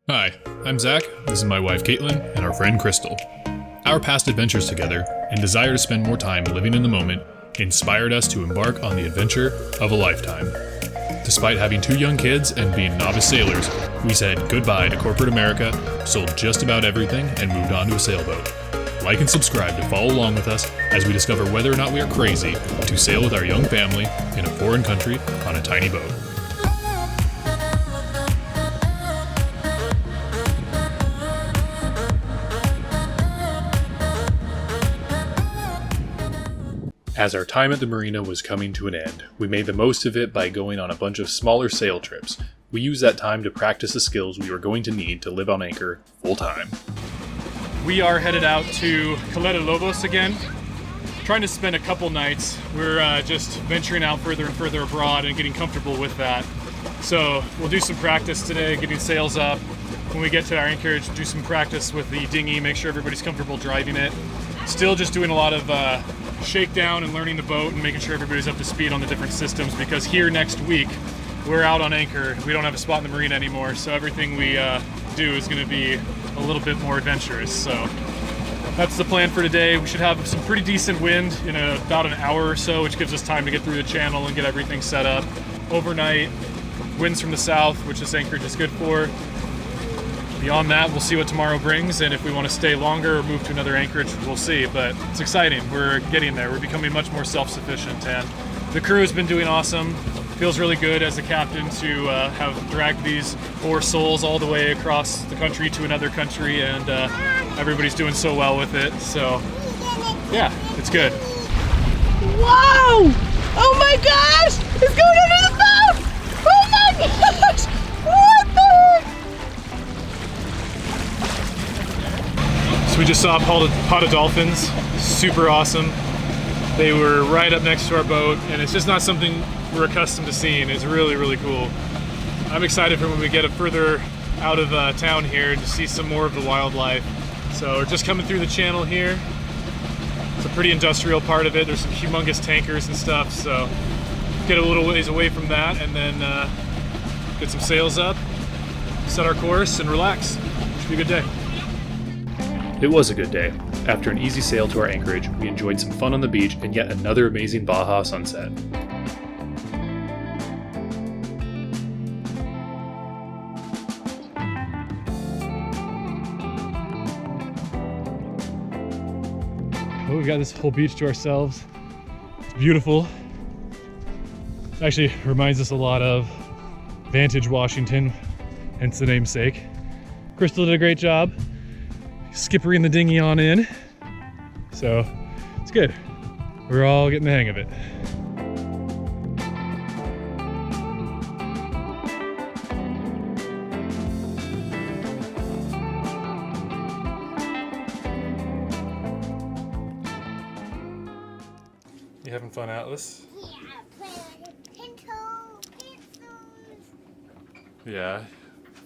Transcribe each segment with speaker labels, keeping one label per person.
Speaker 1: Hi, I'm Zach, this is my wife Caitlin, and our friend Crystal. Our past adventures together and desire to spend more time living in the moment inspired us to embark on the adventure of a lifetime. Despite having 2 young kids and being novice sailors, we said goodbye to corporate America, sold just about everything, and moved on to a sailboat. Like and subscribe to follow along with us as we discover whether or not we are crazy to sail with our young family in a foreign country on a tiny boat. As our time at the marina was coming to an end, we made the most of it by going on a bunch of smaller sail trips. We used that time to practice the skills we were going to need to live on anchor full time.
Speaker 2: We are headed out to Caleta Lobos again, trying to spend a couple nights. We're just venturing out further and further abroad and getting comfortable with that. So we'll do some practice today, getting sails up. When we get to our anchorage, do some practice with the dinghy, make sure everybody's comfortable driving it. Still just doing a lot of shakedown and learning the boat and making sure everybody's up to speed on the different systems, because here next week we're out on anchor. We don't have a spot in the marina anymore, so everything we do is going to be a little bit more adventurous. So that's the plan for today. We should have some pretty decent wind in about an hour or so, which gives us time to get through the channel and get everything set up. Overnight, winds from the south, which this anchorage is good for. Beyond that, we'll see what tomorrow brings, and if we want to stay longer or move to another anchorage, we'll see. But it's exciting. We're getting there. We're becoming much more self-sufficient, and the crew has been doing awesome. Feels really good as the captain to have dragged these 4 souls all the way across the country to another country, and everybody's doing so well with it. So, yeah, it's good.
Speaker 3: Wow! Oh my gosh! It's going under the boat! Oh my gosh! What the heck?
Speaker 2: So we just saw a pod of dolphins, super awesome. They were right up next to our boat, and it's just not something we're accustomed to seeing. It's really, really cool. I'm excited for when we get further out of town here to see some more of the wildlife. So we're just coming through the channel here. It's a pretty industrial part of it. There's some humongous tankers and stuff, so get a little ways away from that and then get some sails up, set our course, and relax. Should be a good day.
Speaker 1: It was a good day. After an easy sail to our anchorage, we enjoyed some fun on the beach and yet another amazing Baja sunset.
Speaker 2: Well, we've got this whole beach to ourselves. It's beautiful. Actually reminds us a lot of Vantage, Washington, hence the namesake. Crystal did a great job skippering the dinghy on in. So it's good. We're all getting the hang of it. You having fun, Atlas?
Speaker 3: Yeah, playing with pencils.
Speaker 2: Yeah,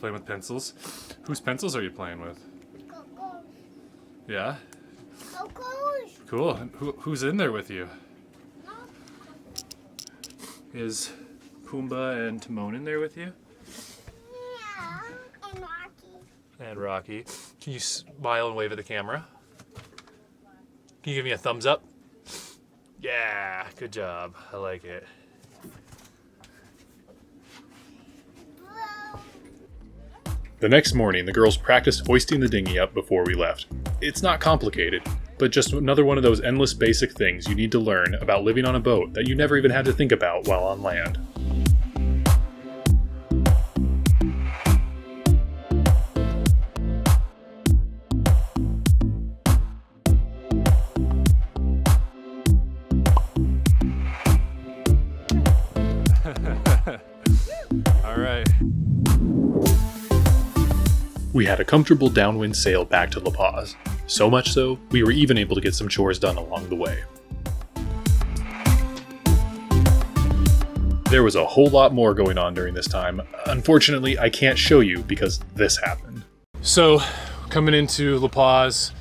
Speaker 2: playing with pencils. Whose pencils are you playing with?
Speaker 3: Cocos.
Speaker 2: Yeah,
Speaker 3: Cocos.
Speaker 2: cool. Who's in there with you? Is Pumbaa and Timon in there with you?
Speaker 3: Yeah, and Rocky.
Speaker 2: And Rocky. Can you smile and wave at the camera? Can you give me a thumbs up? Yeah, good job. I like it.
Speaker 1: The next morning, the girls practiced hoisting the dinghy up before we left. It's not complicated, but just another one of those endless basic things you need to learn about living on a boat that you never even had to think about while on land.
Speaker 2: All right.
Speaker 1: We had a comfortable downwind sail back to La Paz. So much so, we were even able to get some chores done along the way. There was a whole lot more going on during this time. Unfortunately, I can't show you because this happened.
Speaker 2: So, coming into La Paz,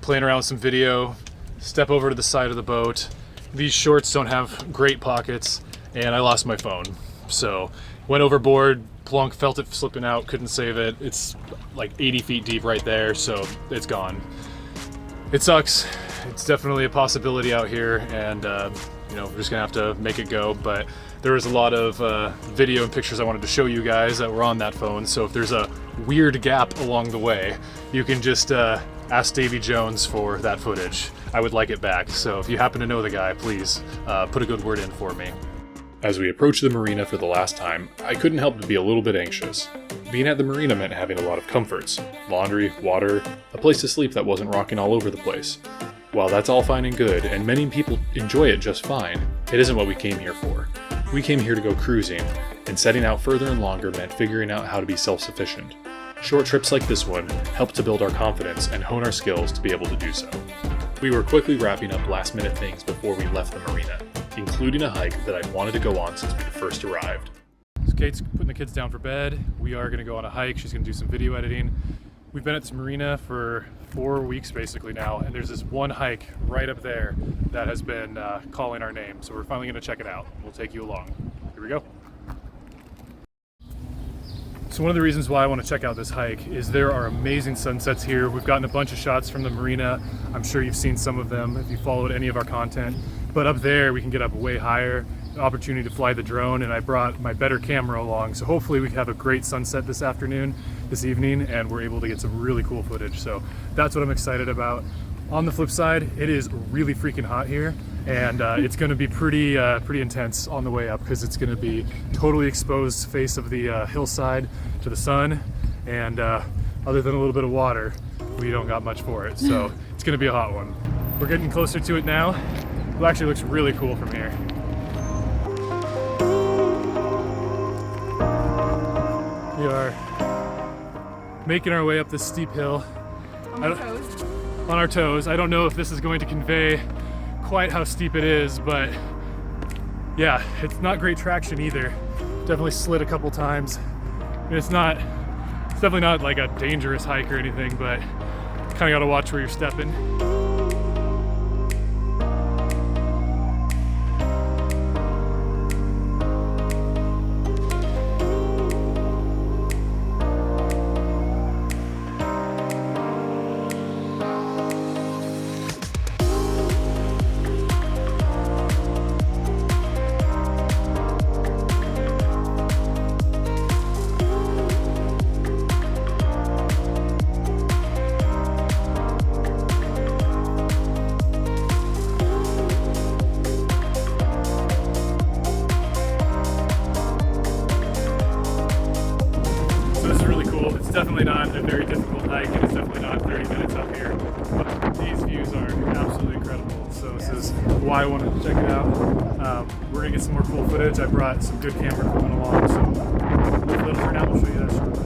Speaker 2: playing around with some video, step over to the side of the boat. These shorts don't have great pockets, and I lost my phone. So, went overboard, plunk, felt it slipping out, couldn't save it. It's like 80 feet deep right there, so it's gone. It sucks. It's definitely a possibility out here, and you know, we're just gonna have to make it go. But there was a lot of video and pictures I wanted to show you guys that were on that phone, so if there's a weird gap along the way, you can just ask Davy Jones for that footage. I would like it back, so if you happen to know the guy, please put a good word in for me.
Speaker 1: As we approached the marina for the last time, I couldn't help but be a little bit anxious. Being at the marina meant having a lot of comforts: laundry, water, a place to sleep that wasn't rocking all over the place. While that's all fine and good, and many people enjoy it just fine, it isn't what we came here for. We came here to go cruising, and setting out further and longer meant figuring out how to be self-sufficient. Short trips like this one help to build our confidence and hone our skills to be able to do so. We were quickly wrapping up last-minute things before we left the marina, including a hike that I'd wanted to go on since we first arrived.
Speaker 2: So Kate's putting the kids down for bed. We are gonna go on a hike. She's gonna do some video editing. We've been at this marina for 4 weeks basically now, and there's this one hike right up there that has been calling our name. So we're finally gonna check it out. We'll take you along. Here we go. So one of the reasons why I want to check out this hike is there are amazing sunsets here. We've gotten a bunch of shots from the marina. I'm sure you've seen some of them if you followed any of our content. But up there we can get up way higher, an opportunity to fly the drone, and I brought my better camera along. So hopefully we have a great sunset this evening, and we're able to get some really cool footage. So that's what I'm excited about. On the flip side, it is really freaking hot here, and it's going to be pretty intense on the way up, because it's going to be totally exposed face of the hillside to the sun, and other than a little bit of water, we don't got much for it. So it's going to be a hot one. We're getting closer to it now. It actually looks really cool from here. We are making our way up this steep hill. On our toes. I don't know if this is going to convey quite how steep it is, but yeah, it's not great traction either. Definitely slid a couple times. And it's definitely not like a dangerous hike or anything, but kind of got to watch where you're stepping. Definitely not a very difficult hike, and it's definitely not 30 minutes up here, but these views are absolutely incredible. So this is why I wanted to check it out. We're gonna get some more cool footage. I brought some good camera equipment along, so hopefully it'll turn out. We'll show you that shortly.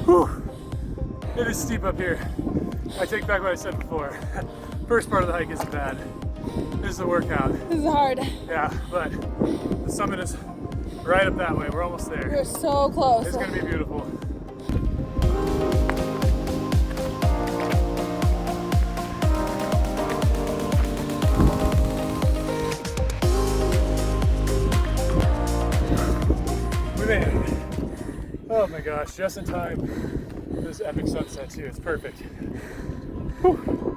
Speaker 2: Whew. It is steep up here. I take back what I said before. First part of the hike isn't bad. This is a workout.
Speaker 3: This is hard.
Speaker 2: Yeah, but the summit is right up that way. We're almost there.
Speaker 3: We're so close.
Speaker 2: It's gonna be beautiful. We made it. Oh my gosh, just in time. This epic sunset too, it's perfect. Whew.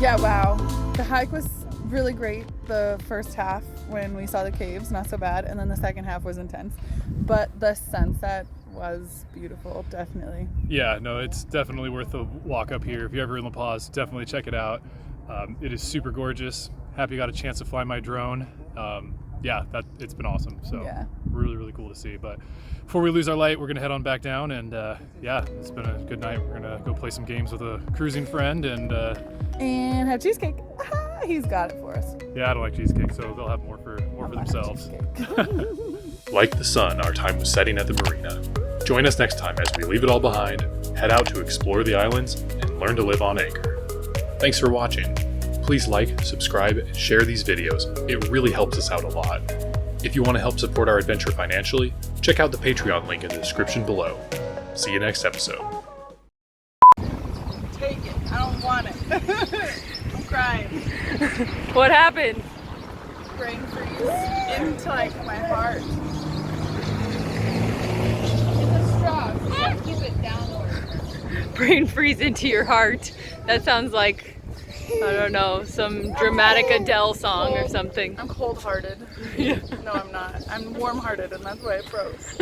Speaker 3: Yeah, wow. The hike was really great the first half when we saw the caves, not so bad, and then the second half was intense. But the sunset was beautiful, definitely.
Speaker 2: Yeah, no, it's definitely worth a walk up here. If you're ever in La Paz, definitely check it out. It is super gorgeous. Happy I got a chance to fly my drone. Yeah, it's been awesome. So
Speaker 3: Yeah.
Speaker 2: really, really cool to see. But before we lose our light, we're gonna head on back down, and yeah, it's been a good night. We're gonna go play some games with a cruising friend, and
Speaker 3: And have cheesecake. He's got it for us.
Speaker 2: yeah, I don't like cheesecake, so they'll have more for themselves.
Speaker 3: Cheesecake.
Speaker 1: Like the sun, our time was setting at the marina. Join us next time as we leave it all behind, head out to explore the islands, and learn to live on Anchor. Thanks for watching. Please like, subscribe, and share these videos. It really helps us out a lot. If you want to help support our adventure financially, check out the Patreon link in the description below. See you next episode.
Speaker 3: Take it. I don't want it. I'm crying.
Speaker 4: What happened?
Speaker 3: Brain freeze into like my heart. It's a straw, so you gotta keep it downward.
Speaker 4: Brain freeze into your heart. That sounds like, I don't know, some dramatic Adele song or something.
Speaker 3: I'm cold-hearted. No, I'm not. I'm warm-hearted, and that's why I froze.